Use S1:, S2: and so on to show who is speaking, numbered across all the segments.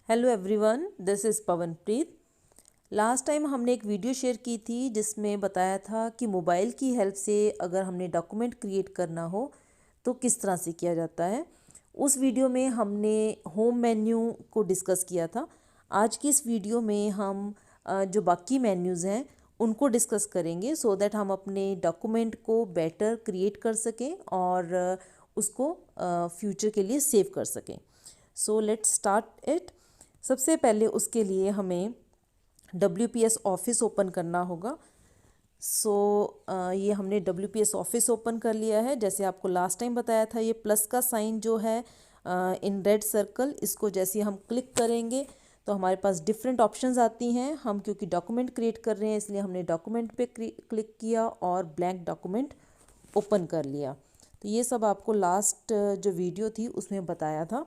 S1: Hello everyone, this is Pawanpreet. Last time हमने एक video share की थी जिसमें बताया था कि मोबाइल की हेल्प से अगर हमने डॉक्यूमेंट क्रिएट करना हो तो किस तरह से किया जाता है। उस वीडियो में हमने होम मेन्यू को डिस्कस किया था। आज की इस वीडियो में हम जो बाकी मेन्यूज़ हैं उनको डिस्कस करेंगे सो दैट हम अपने डॉक्यूमेंट को बेटर क्रिएट कर सकें और उसको फ्यूचर के लिए सेव कर सकें। So let's start it. सबसे पहले उसके लिए हमें WPS ऑफिस ओपन करना होगा। ये हमने WPS ऑफिस ओपन कर लिया है। जैसे आपको लास्ट टाइम बताया था, ये प्लस का साइन जो है इन रेड सर्कल, इसको जैसे हम क्लिक करेंगे तो हमारे पास डिफरेंट ऑप्शंस आती हैं। हम क्योंकि डॉक्यूमेंट क्रिएट कर रहे हैं इसलिए हमने डॉक्यूमेंट पे क्लिक किया और ब्लैंक डॉक्यूमेंट ओपन कर लिया। तो ये सब आपको लास्ट जो वीडियो थी उसमें बताया था।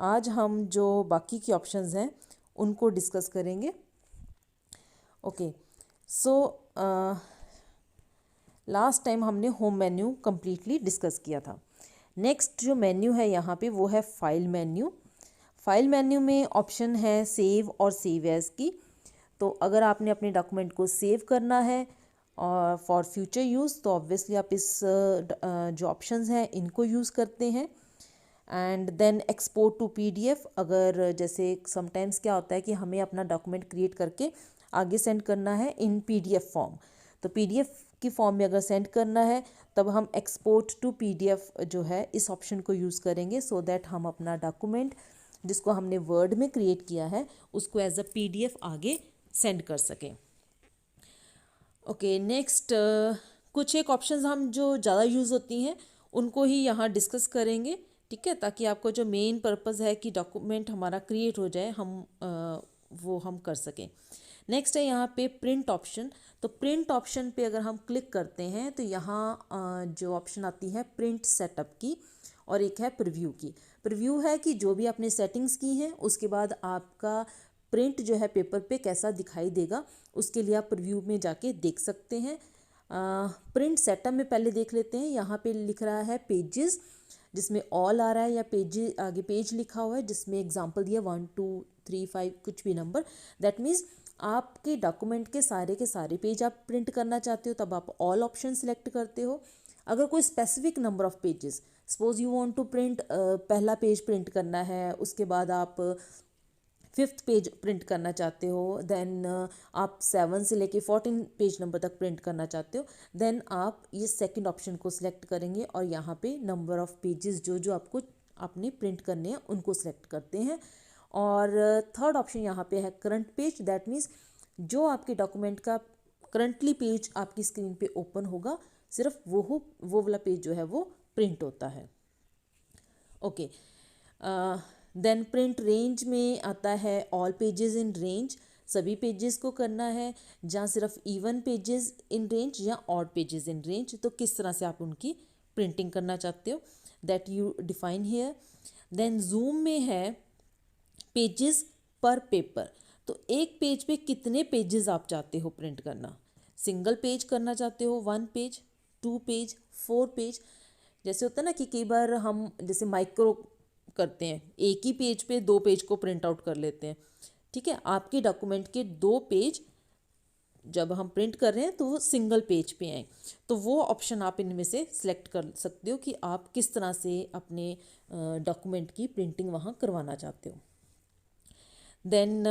S1: आज हम जो बाकी की ऑप्शंस हैं उनको डिस्कस करेंगे। ओके, सो लास्ट टाइम हमने होम मेन्यू कम्प्लीटली डिस्कस किया था। नेक्स्ट जो मेन्यू है यहाँ पे वो है फाइल मेन्यू। फाइल मेन्यू में ऑप्शन है सेव और सेव एज़ की। तो अगर आपने अपने डॉक्यूमेंट को सेव करना है और फॉर फ्यूचर यूज़ तो ऑब्वियसली आप इस जो ऑप्शंस हैं इनको यूज़ करते हैं। And then export to PDF, अगर जैसे समटाइम्स क्या होता है कि हमें अपना डॉक्यूमेंट क्रिएट करके आगे सेंड करना है इन PDF फॉर्म, तो PDF की फॉर्म में अगर सेंड करना है तब हम एक्सपोर्ट टू PDF जो है इस ऑप्शन को यूज़ करेंगे सो दैट हम अपना डॉक्यूमेंट जिसको हमने वर्ड में क्रिएट किया है उसको एज अ PDF आगे सेंड कर सकें। ओके, नेक्स्ट कुछ एक ऑप्शंस हम जो ज़्यादा यूज़ होती हैं उनको ही यहाँ डिस्कस करेंगे, ठीक है, ताकि आपको जो मेन पर्पस है कि डॉक्यूमेंट हमारा क्रिएट हो जाए वो हम कर सकें। नेक्स्ट है यहाँ पे प्रिंट ऑप्शन। तो प्रिंट ऑप्शन पे अगर हम क्लिक करते हैं तो यहाँ जो ऑप्शन आती है प्रिंट सेटअप की और एक है प्रीव्यू की। प्रीव्यू है कि जो भी आपने सेटिंग्स की हैं उसके बाद आपका प्रिंट जो है पेपर पे कैसा दिखाई देगा, उसके लिए आप प्रीव्यू में जाके देख सकते हैं। प्रिंट सेटअप में पहले देख लेते हैं। यहाँ पे लिख रहा है पेजेस, जिसमें ऑल आ रहा है या पेज आगे पेज लिखा हुआ है जिसमें एग्जांपल दिया 1 2 3 5 कुछ भी नंबर। दैट मीन्स आपके डॉक्यूमेंट के सारे पेज आप प्रिंट करना चाहते हो तब आप ऑल ऑप्शन सेलेक्ट करते हो। अगर कोई specific number of pages, suppose you want to print पहला पेज प्रिंट करना है, उसके बाद आप 5th पेज प्रिंट करना चाहते हो, देन आप 7 से लेके 14 पेज नंबर तक प्रिंट करना चाहते हो, देन आप ये सेकंड ऑप्शन को सिलेक्ट करेंगे और यहाँ पे नंबर ऑफ़ पेजेस जो जो आपने प्रिंट करने हैं उनको सिलेक्ट करते हैं। और थर्ड ऑप्शन यहाँ पे है करंट पेज। दैट मीन्स जो आपके डॉक्यूमेंट का करंटली पेज आपकी स्क्रीन पे ओपन होगा सिर्फ वो वाला पेज जो है वो प्रिंट होता है। ओके, देन प्रिंट रेंज में आता है ऑल पेजेस इन रेंज, सभी पेजेस को करना है, जहाँ सिर्फ इवन पेजेस इन रेंज या ऑड पेजेस इन रेंज, तो किस तरह से आप उनकी प्रिंटिंग करना चाहते हो that you define here. Then zoom में है पेजेस पर पेपर। तो एक पेज पे कितने पेजेस आप चाहते हो प्रिंट करना, सिंगल पेज करना चाहते हो, 1 पेज, 2 पेज, 4 पेज। जैसे होता है ना कि कई बार हम जैसे माइक्रो करते हैं, एक ही पेज पे 2 पेज को प्रिंट आउट कर लेते हैं, ठीक है। आपके डॉक्यूमेंट के 2 पेज जब हम प्रिंट कर रहे हैं तो वो सिंगल पेज पे आए, तो वो ऑप्शन आप इनमें से सिलेक्ट कर सकते हो कि आप किस तरह से अपने डॉक्यूमेंट की प्रिंटिंग वहाँ करवाना चाहते हो। Then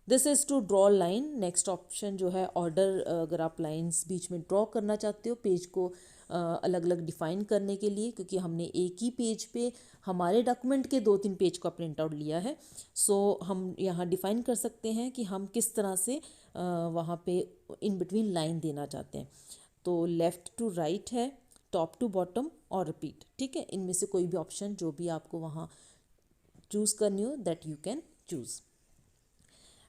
S1: this is to draw line. Next option जो है ऑर्डर, अगर आप लाइंस बीच में ड्रॉ करना चाहते हो पेज को अलग अलग डिफ़ाइन करने के लिए, क्योंकि हमने एक ही पेज पे हमारे डॉक्यूमेंट के 2-3 पेज का प्रिंट आउट लिया है, सो हम यहाँ डिफ़ाइन कर सकते हैं कि हम किस तरह से वहाँ पे इन बिटवीन लाइन देना चाहते हैं। तो लेफ़्ट टू राइट है, टॉप टू बॉटम और रिपीट, ठीक है। इनमें से कोई भी ऑप्शन जो भी आपको वहाँ चूज़ करनी हो that you can choose.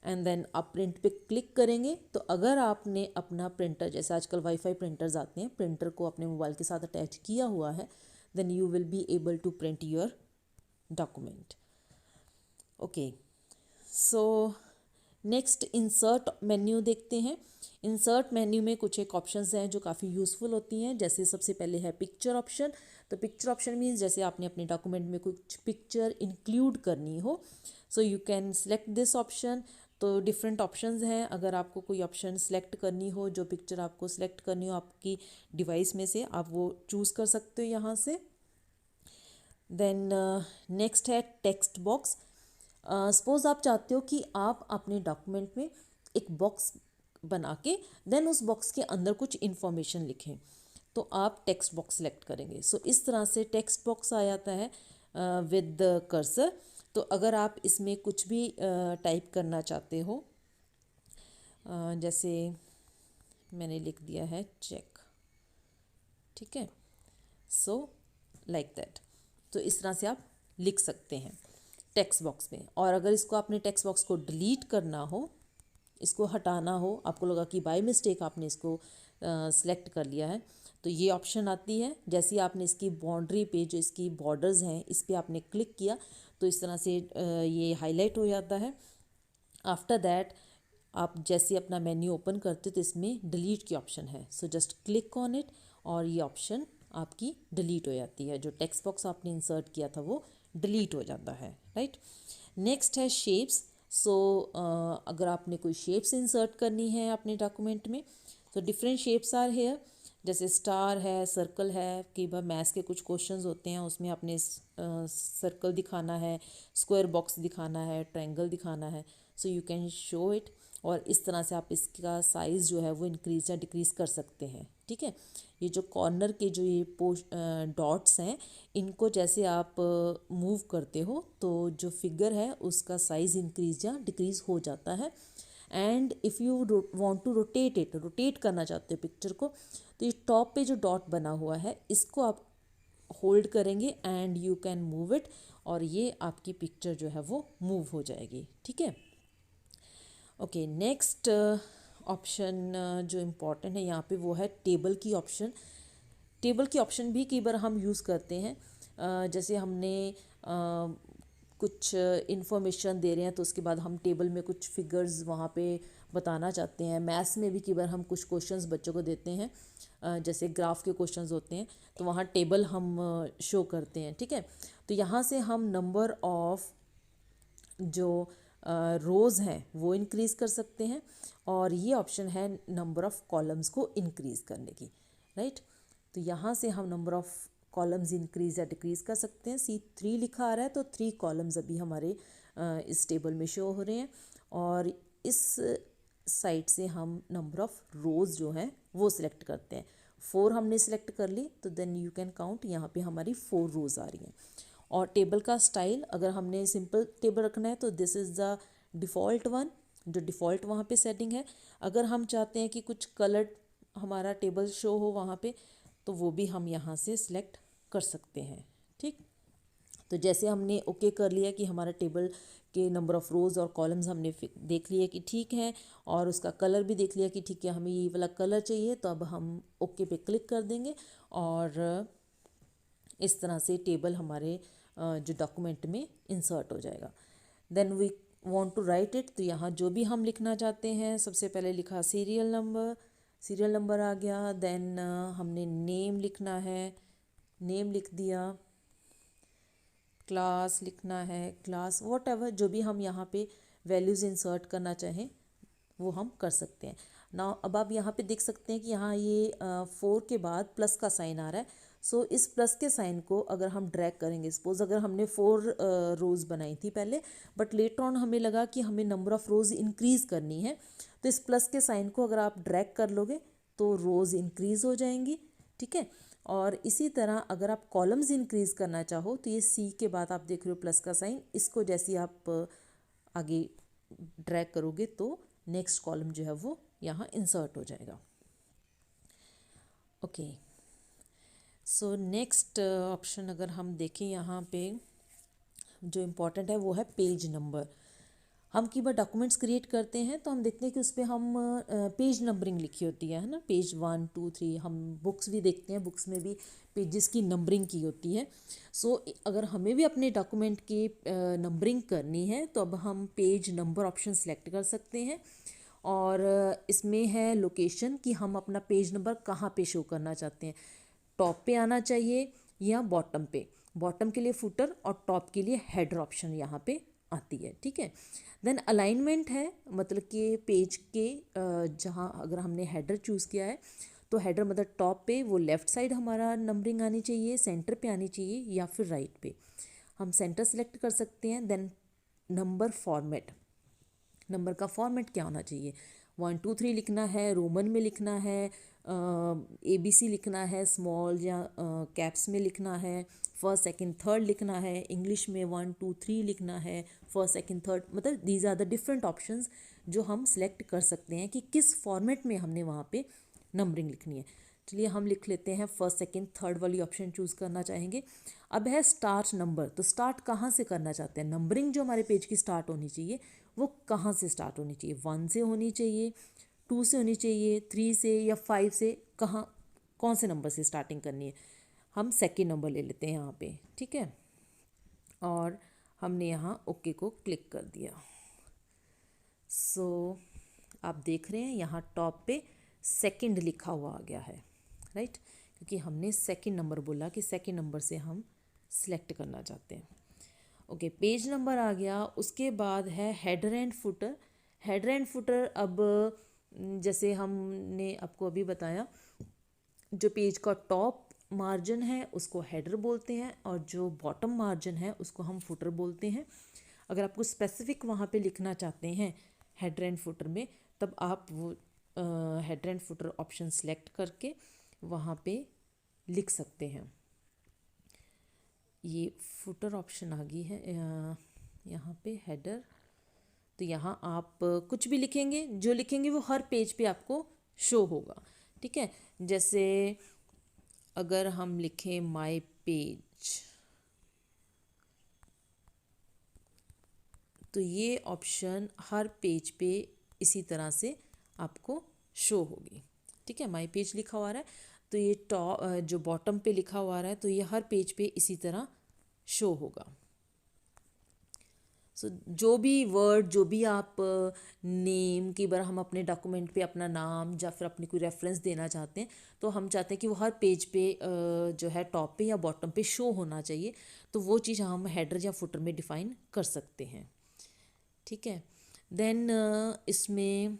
S1: And then आप प्रिंट पे क्लिक करेंगे तो अगर आपने अपना प्रिंटर, जैसे आजकल वाईफाई प्रिंटर्स आते हैं, प्रिंटर को अपने मोबाइल के साथ अटैच किया हुआ है, then you will be able to print your document. Okay, so next insert menu देखते हैं। इंसर्ट मेन्यू में कुछ एक ऑप्शंस हैं जो काफ़ी यूज़फुल होती हैं। जैसे सबसे पहले है पिक्चर ऑप्शन। तो पिक्चर ऑप्शन मीन्स जैसे आपने अपने डॉक्यूमेंट में कुछ पिक्चर इंक्लूड करनी हो, सो you can select this option. तो डिफरेंट ऑप्शंस हैं, अगर आपको कोई ऑप्शन सेलेक्ट करनी हो, जो पिक्चर आपको सेलेक्ट करनी हो आपकी डिवाइस में से, आप वो चूज़ कर सकते हो यहाँ से। देन नेक्स्ट है टेक्स्ट बॉक्स। सपोज़ आप चाहते हो कि आप अपने डॉक्यूमेंट में एक बॉक्स बना के देन उस बॉक्स के अंदर कुछ इन्फॉर्मेशन लिखें, तो आप टेक्स्ट बॉक्स सेलेक्ट करेंगे। सो इस तरह से टेक्स्ट बॉक्स आ जाता है विद कर्सर। तो अगर आप इसमें कुछ भी टाइप करना चाहते हो, जैसे मैंने लिख दिया है चेक, ठीक है, सो लाइक दैट। तो इस तरह से आप लिख सकते हैं टेक्स्ट बॉक्स में। और अगर इसको आपने टेक्स्ट बॉक्स को डिलीट करना हो, इसको हटाना हो, आपको लगा कि बाय मिस्टेक आपने इसको सेलेक्ट कर लिया है, तो ये ऑप्शन आती है। जैसे ही आपने इसकी बाउंड्री पे जो इसकी बॉर्डर्स हैं इस पर आपने क्लिक किया तो इस तरह से ये हाईलाइट हो जाता है। आफ्टर दैट आप जैसे अपना मेन्यू ओपन करते हो तो इसमें डिलीट की ऑप्शन है, so just click on it और ये ऑप्शन आपकी डिलीट हो जाती है। जो टेक्स्ट बॉक्स आपने इंसर्ट किया था वो डिलीट हो जाता है, राइट। नेक्स्ट है शेप्स। सो अगर आपने कोई शेप्स इंसर्ट करनी है अपने डॉक्यूमेंट में, तो डिफरेंट शेप्स आर हेयर। जैसे स्टार है, सर्कल है, कई बार मैथ्स के कुछ क्वेश्चंस होते हैं उसमें आपने सर्कल दिखाना है, स्क्वायर बॉक्स दिखाना है, ट्रायंगल दिखाना है, सो यू कैन शो इट। और इस तरह से आप इसका साइज़ जो है वो इंक्रीज़ या डिक्रीज़ कर सकते हैं, ठीक है। ये जो कॉर्नर के जो ये डॉट्स हैं, इनको जैसे आप मूव करते हो तो जो फिगर है उसका साइज़ इंक्रीज़ या डिक्रीज़ हो जाता है। And if you want to rotate it, rotate करना चाहते हो पिक्चर को, तो ये टॉप पे जो डॉट बना हुआ है इसको आप होल्ड करेंगे and you can move it, और ये आपकी पिक्चर जो है वो मूव हो जाएगी, ठीक है। ओके, नेक्स्ट ऑप्शन जो इम्पॉर्टेंट है यहाँ पे वो है टेबल की ऑप्शन। टेबल की ऑप्शन भी कई बार हम यूज़ करते हैं। जैसे हमने कुछ इन्फॉर्मेशन दे रहे हैं तो उसके बाद हम टेबल में कुछ फिगर्स वहाँ पे बताना चाहते हैं। मैथ्स में भी कई बार हम कुछ क्वेश्चंस बच्चों को देते हैं, जैसे ग्राफ के क्वेश्चंस होते हैं तो वहाँ टेबल हम शो करते हैं, ठीक है। तो यहाँ से हम नंबर ऑफ़ जो रोज़ हैं वो इंक्रीज़ कर सकते हैं, और ये ऑप्शन है नंबर ऑफ़ कॉलम्स को इंक्रीज़ करने की, राइट। तो यहाँ से हम नंबर ऑफ़ कॉलम्स इंक्रीज़ या डिक्रीज़ कर सकते हैं। C3 लिखा आ रहा है तो 3 कॉलम्स अभी हमारे इस टेबल में शो हो रहे हैं, और इस साइड से हम नंबर ऑफ़ रोज़ जो हैं वो सिलेक्ट करते हैं। 4 हमने सिलेक्ट कर ली तो देन यू कैन काउंट, यहाँ पे हमारी 4 रोज़ आ रही हैं। और टेबल का स्टाइल अगर हमने सिंपल टेबल रखना है तो this is the default one, जो डिफ़ॉल्ट वहाँ पे सेटिंग है। अगर हम चाहते हैं कि कुछ कलर्ड हमारा टेबल शो हो वहाँ पे, तो वो भी हम यहाँ से सिलेक्ट कर सकते हैं, ठीक। तो जैसे हमने ओके कर लिया कि हमारा टेबल के नंबर ऑफ़ रोज़ और कॉलम्स हमने देख लिया कि ठीक है, और उसका कलर भी देख लिया कि ठीक है हमें ये वाला कलर चाहिए, तो अब हम ओके पे क्लिक कर देंगे और इस तरह से टेबल हमारे जो डॉक्यूमेंट में इंसर्ट हो जाएगा। Then we want to write it, तो यहाँ जो भी हम लिखना चाहते हैं, सबसे पहले लिखा सीरियल नंबर आ गया। देन हमने नेम लिखना है, नेम लिख दिया। क्लास लिखना है, क्लास वॉट एवर, जो भी हम यहाँ पे वैल्यूज़ इंसर्ट करना चाहें वो हम कर सकते हैं ना। अब आप यहाँ पे देख सकते हैं कि यहाँ ये 4 के बाद प्लस का साइन आ रहा है। सो इस प्लस के साइन को अगर हम ड्रैग करेंगे, सपोज अगर हमने 4 रोज़ बनाई थी पहले, बट लेटर ऑन हमें लगा कि हमें नंबर ऑफ़ रोज़ इंक्रीज़ करनी है, तो इस प्लस के साइन को अगर आप ड्रैग कर लोगे तो रोज़ इंक्रीज़ हो जाएंगी, ठीक है। और इसी तरह अगर आप कॉलम्स इंक्रीज़ करना चाहो तो ये सी के बाद आप देख रहे हो प्लस का साइन, इसको जैसे ही आप आगे ड्रैग करोगे तो नेक्स्ट कॉलम जो है वो यहाँ इंसर्ट हो जाएगा। ओके, सो नेक्स्ट ऑप्शन अगर हम देखें यहाँ पे जो इम्पोर्टेंट है वो है पेज नंबर। हम कई बार डॉक्यूमेंट्स क्रिएट करते हैं तो हम देखते हैं कि उस पर हम पेज नंबरिंग लिखी होती है ना, पेज 1 2 3। हम बुक्स भी देखते हैं, बुक्स में भी पेजेस की नंबरिंग की होती है। सो अगर हमें भी अपने डॉक्यूमेंट की नंबरिंग करनी है तो अब हम पेज नंबर ऑप्शन सेलेक्ट कर सकते हैं। और इसमें है लोकेशन कि हम अपना पेज नंबर कहाँ पे शो करना चाहते हैं, टॉप पे आना चाहिए या बॉटम पे। बॉटम के लिए फुटर और टॉप के लिए हेडर ऑप्शन यहाँ पे आती है, ठीक है। देन अलाइनमेंट है, मतलब कि पेज के जहाँ अगर हमने हेडर चूज़ किया है तो हेडर मतलब टॉप पे वो लेफ़्ट साइड हमारा नंबरिंग आनी चाहिए, सेंटर पे आनी चाहिए या फिर राइट पे। हम सेंटर सेलेक्ट कर सकते हैं। देन नंबर फॉर्मेट, नंबर का फॉर्मेट क्या होना चाहिए, 1 2 3 लिखना है, रोमन में लिखना है, ABC लिखना है, स्मॉल या कैप्स में लिखना है, फर्स्ट सेकंड थर्ड लिखना है, इंग्लिश में 1 2 3 लिखना है, फर्स्ट सेकंड थर्ड। मतलब these are the different options जो हम सेलेक्ट कर सकते हैं कि किस फॉर्मेट में हमने वहाँ पे नंबरिंग लिखनी है। चलिए हम लिख लेते हैं फर्स्ट सेकंड थर्ड वाली ऑप्शन चूज़ करना चाहेंगे। अब है स्टार्ट नंबर, तो स्टार्ट कहाँ से करना चाहते हैं, नंबरिंग जो हमारे पेज की स्टार्ट होनी चाहिए वो कहाँ से स्टार्ट होनी चाहिए, 1 से होनी चाहिए, 2 से होनी चाहिए, 3 से या 5 से, कहाँ कौन से नंबर से स्टार्टिंग करनी है। हम सेकेंड नंबर ले लेते हैं यहाँ पे, ठीक है। और हमने यहाँ ओके को क्लिक कर दिया। सो आप देख रहे हैं यहाँ टॉप पे सेकंड लिखा हुआ आ गया है, राइट, क्योंकि हमने सेकंड नंबर बोला कि सेकंड नंबर से हम सिलेक्ट करना चाहते हैं। ओके, पेज नंबर आ गया। उसके बाद है header and footer. Header and footer अब जैसे हमने आपको अभी बताया, जो पेज का टॉप मार्जिन है उसको हेडर बोलते हैं और जो बॉटम मार्जिन है उसको हम फुटर बोलते हैं। अगर आपको स्पेसिफिक वहाँ पे लिखना चाहते हैं हेडर एंड फुटर में, तब आप वो header and footer option select करके वहाँ पे लिख सकते हैं। ये फुटर ऑप्शन आ गई है यहाँ पे हेडर, तो यहाँ आप कुछ भी लिखेंगे, जो लिखेंगे वो हर पेज पे आपको शो होगा, ठीक है। जैसे अगर हम लिखें माय पेज, तो ये ऑप्शन हर पेज पे इसी तरह से आपको शो होगी, ठीक है। माय पेज लिखा हुआ है तो ये टॉप जो बॉटम पे लिखा हुआ है तो ये हर पेज पे इसी तरह शो होगा। सो जो भी वर्ड, जो भी आप नेम, कई बार हम अपने डॉक्यूमेंट पे अपना नाम या फिर अपनी कोई रेफरेंस देना चाहते हैं तो हम चाहते हैं कि वो हर पेज पे जो है टॉप पे या बॉटम पे शो होना चाहिए, तो वो चीज़ हम हेडर या फुटर में डिफ़ाइन कर सकते हैं, ठीक है। देन इसमें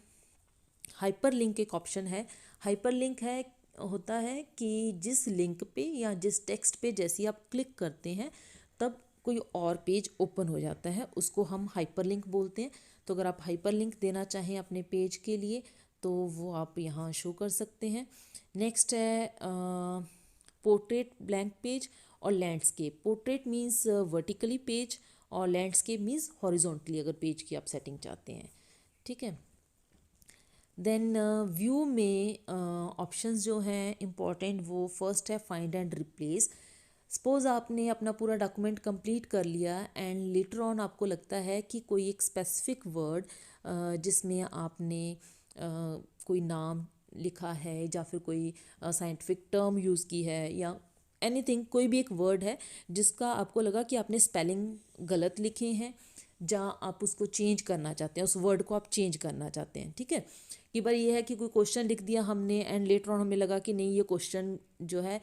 S1: हाइपर लिंक एक ऑप्शन है। हाइपर लिंक है होता है कि जिस लिंक पे या जिस टेक्स्ट पे जैसे आप क्लिक करते हैं तब कोई और पेज ओपन हो जाता है, उसको हम हाइपर लिंक बोलते हैं। तो अगर आप हाइपर लिंक देना चाहें अपने पेज के लिए तो वो आप यहाँ शो कर सकते हैं। नेक्स्ट है पोर्ट्रेट ब्लैंक पेज और landscape. Portrait means vertically page और लैंडस्केप मीन्स हॉरिजॉन्टली अगर पेज की आप सेटिंग चाहते हैं, ठीक है। देन व्यू में ऑप्शंस जो हैं इम्पॉर्टेंट, वो फर्स्ट है फाइंड एंड रिप्लेस। सपोज़ आपने अपना पूरा डॉक्यूमेंट कंप्लीट कर लिया एंड लेटर ऑन आपको लगता है कि कोई एक स्पेसिफिक वर्ड जिसमें आपने कोई नाम लिखा है या फिर कोई साइंटिफिक टर्म यूज़ की है या एनीथिंग, कोई भी एक वर्ड है जिसका आपको लगा कि आपने स्पेलिंग गलत लिखे हैं जहाँ आप उसको चेंज करना चाहते हैं, उस वर्ड को आप चेंज करना चाहते हैं, ठीक है। कि बार ये है कि कोई क्वेश्चन लिख दिया हमने एंड लेटर ऑन हमें लगा कि नहीं, ये क्वेश्चन जो है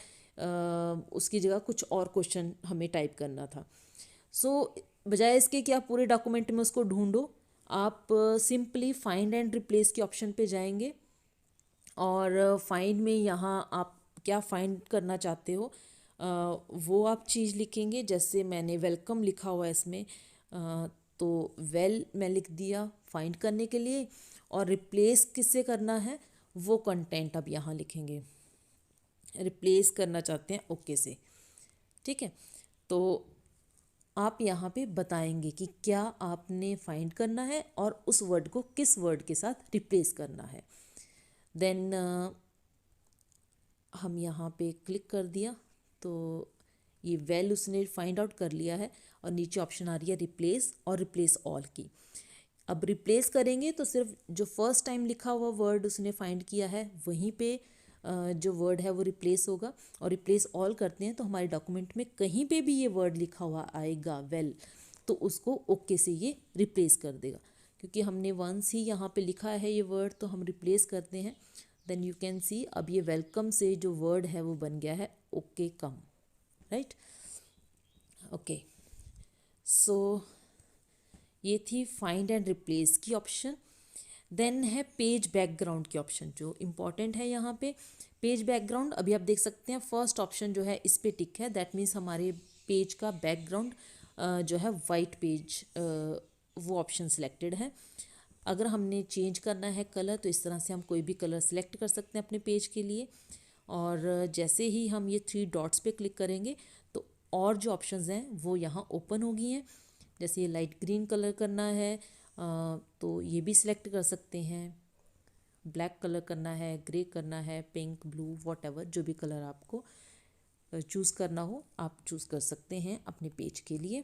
S1: उसकी जगह कुछ और क्वेश्चन हमें टाइप करना था। सो बजाय इसके कि आप पूरे डॉक्यूमेंट में उसको ढूंढो, आप सिंपली फाइंड एंड रिप्लेस के ऑप्शन पे जाएंगे और फाइंड में यहाँ आप क्या फाइंड करना चाहते हो वो आप चीज़ लिखेंगे। जैसे मैंने वेलकम लिखा हुआ है इसमें, तो वेल मैं लिख दिया फाइंड करने के लिए, और रिप्लेस किससे करना है वो कंटेंट अब यहाँ लिखेंगे, रिप्लेस करना चाहते हैं ओके से, ठीक है। तो आप यहाँ पे बताएंगे कि क्या आपने फाइंड करना है और उस वर्ड को किस वर्ड के साथ रिप्लेस करना है। देन हम यहाँ पे क्लिक कर दिया तो ये वेल उसने फाइंड आउट कर लिया है और नीचे ऑप्शन आ रही है रिप्लेस और रिप्लेस ऑल की। अब रिप्लेस करेंगे तो सिर्फ जो फर्स्ट टाइम लिखा हुआ वर्ड उसने फाइंड किया है वहीं पे जो वर्ड है वो रिप्लेस होगा, और रिप्लेस ऑल करते हैं तो हमारे डॉक्यूमेंट में कहीं पे भी ये वर्ड लिखा हुआ आएगा वेल, तो उसको ओके से ये रिप्लेस कर देगा। क्योंकि हमने वंस ही यहाँ पे लिखा है ये वर्ड तो हम रिप्लेस करते हैं, देन यू कैन सी अब ये वेलकम से जो वर्ड है वो बन गया है ओके कम, राइट। ओके, सो ये थी फाइंड एंड रिप्लेस की ऑप्शन। देन है पेज बैकग्राउंड की ऑप्शन जो इम्पॉर्टेंट है यहाँ पे। पेज बैकग्राउंड अभी आप देख सकते हैं फर्स्ट ऑप्शन जो है इस पे टिक है, दैट मीन्स हमारे पेज का बैकग्राउंड जो है वाइट पेज वो ऑप्शन सिलेक्टेड है। अगर हमने चेंज करना है कलर तो इस तरह से हम कोई भी कलर सेलेक्ट कर सकते हैं अपने पेज के लिए, और जैसे ही हम ये 3 डॉट्स पे क्लिक करेंगे तो और जो ऑप्शंस हैं वो यहाँ ओपन हो गई हैं। जैसे ये लाइट ग्रीन कलर करना है तो ये भी सिलेक्ट कर सकते हैं, ब्लैक कलर करना है, ग्रे करना है, पिंक, ब्लू, वॉट जो भी कलर आपको चूज़ करना हो आप चूज़ कर सकते हैं अपने पेज के लिए।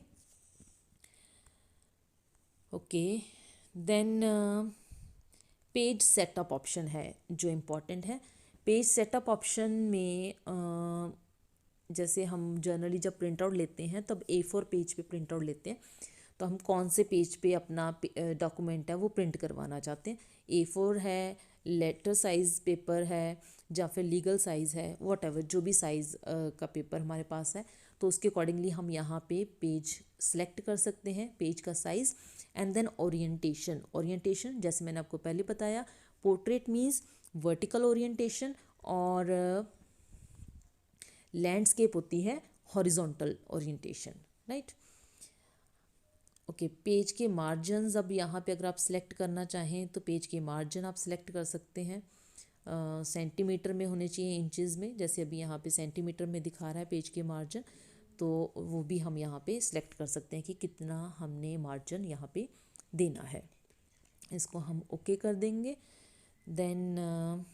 S1: Okay, then page setup option है जो इम्पोर्टेंट है। पेज सेटअप ऑप्शन में जैसे हम जनरली जब प्रिंट आउट लेते हैं तब A4 पेज पे प्रिंट आउट लेते हैं, तो हम कौन से पेज पे अपना डॉक्यूमेंट है वो प्रिंट करवाना चाहते हैं। A4 है, लेटर साइज़ पेपर है, या फिर लीगल साइज़ है, वॉट जो भी साइज़ का पेपर हमारे पास है, तो उसके अकॉर्डिंगली हम यहाँ पे पेज सेलेक्ट कर सकते हैं, पेज का साइज़। एंड देन ओरिएंटेशन जैसे मैंने आपको पहले बताया, पोर्ट्रेट मीन्स वर्टिकल ओरिएंटेशन, और लैंडस्केप होती है horizontal orientation, right. Okay, page के मार्जिन्स अब यहाँ पे अगर आप सिलेक्ट करना चाहें तो पेज के मार्जिन आप सिलेक्ट कर सकते हैं। सेंटीमीटर में होने चाहिए, इंचेस में, जैसे अभी यहाँ पे सेंटीमीटर में दिखा रहा है पेज के मार्जिन, तो वो भी हम यहाँ पे सिलेक्ट कर सकते हैं कि कितना हमने मार्जिन यहाँ पे देना है। इसको हम ओके कर देंगे। देन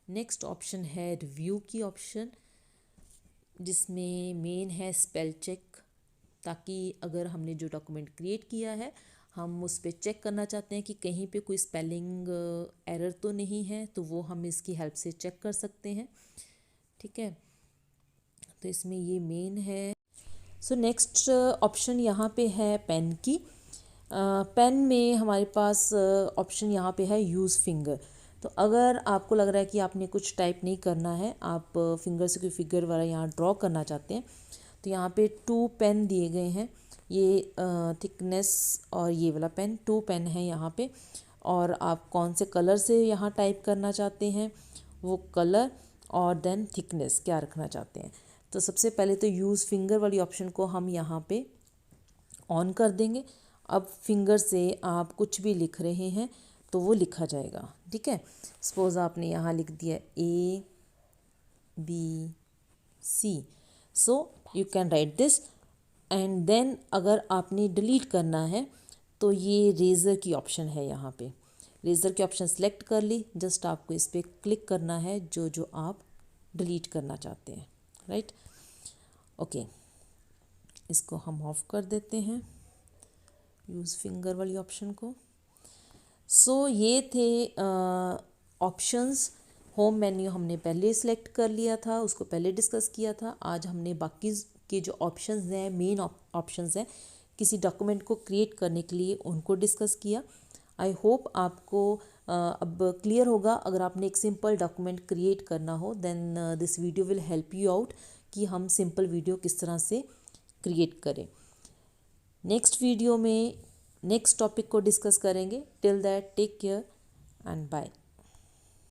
S1: नेक्स्ट ऑप्शन है रिव्यू की ऑप्शन, जिसमें मेन है स्पेल चेक, ताकि अगर हमने जो डॉक्यूमेंट क्रिएट किया है हम उस पर चेक करना चाहते हैं कि कहीं पे कोई स्पेलिंग एरर तो नहीं है, तो वो हम इसकी हेल्प से चेक कर सकते हैं, ठीक है। तो इसमें ये मेन है। सो नेक्स्ट ऑप्शन यहाँ पे है पेन की। पेन में हमारे पास ऑप्शन यहाँ पे है यूज़ फिंगर। तो अगर आपको लग रहा है कि आपने कुछ टाइप नहीं करना है, आप फिंगर से कोई फिगर वाला यहाँ ड्रॉ करना चाहते हैं, तो यहाँ पे 2 पेन दिए गए हैं, ये थिकनेस और ये वाला पेन, 2 पेन है यहाँ पे, और आप कौन से कलर से यहाँ टाइप करना चाहते हैं वो कलर, और देन थिकनेस क्या रखना चाहते हैं। तो सबसे पहले तो यूज़ फिंगर वाली ऑप्शन को हम यहाँ पे ऑन कर देंगे। अब फिंगर से आप कुछ भी लिख रहे हैं तो वो लिखा जाएगा, ठीक है। सपोज़ आपने यहाँ लिख दिया ABC, so you can write this. And then अगर आपने डिलीट करना है तो ये रेज़र की ऑप्शन है, यहाँ पे रेज़र की ऑप्शन सेलेक्ट कर ली, जस्ट आपको इस पर क्लिक करना है जो जो आप डिलीट करना चाहते हैं, राइट। ओके, इसको हम ऑफ कर देते हैं यूज़ फिंगर वाली ऑप्शन को। सो ये थे ऑप्शंस। होम मेन्यू हमने पहले सिलेक्ट कर लिया था, उसको पहले डिस्कस किया था। आज हमने बाकी के जो ऑप्शंस हैं, मेन ऑप्शंस हैं किसी डॉक्यूमेंट को क्रिएट करने के लिए, उनको डिस्कस किया। आई होप आपको अब क्लियर होगा। अगर आपने एक सिंपल डॉक्यूमेंट क्रिएट करना हो then this video will help you out कि हम सिंपल वीडियो किस तरह से क्रिएट करें। नेक्स्ट वीडियो में नेक्स्ट टॉपिक को डिस्कस करेंगे। Till that take care and bye.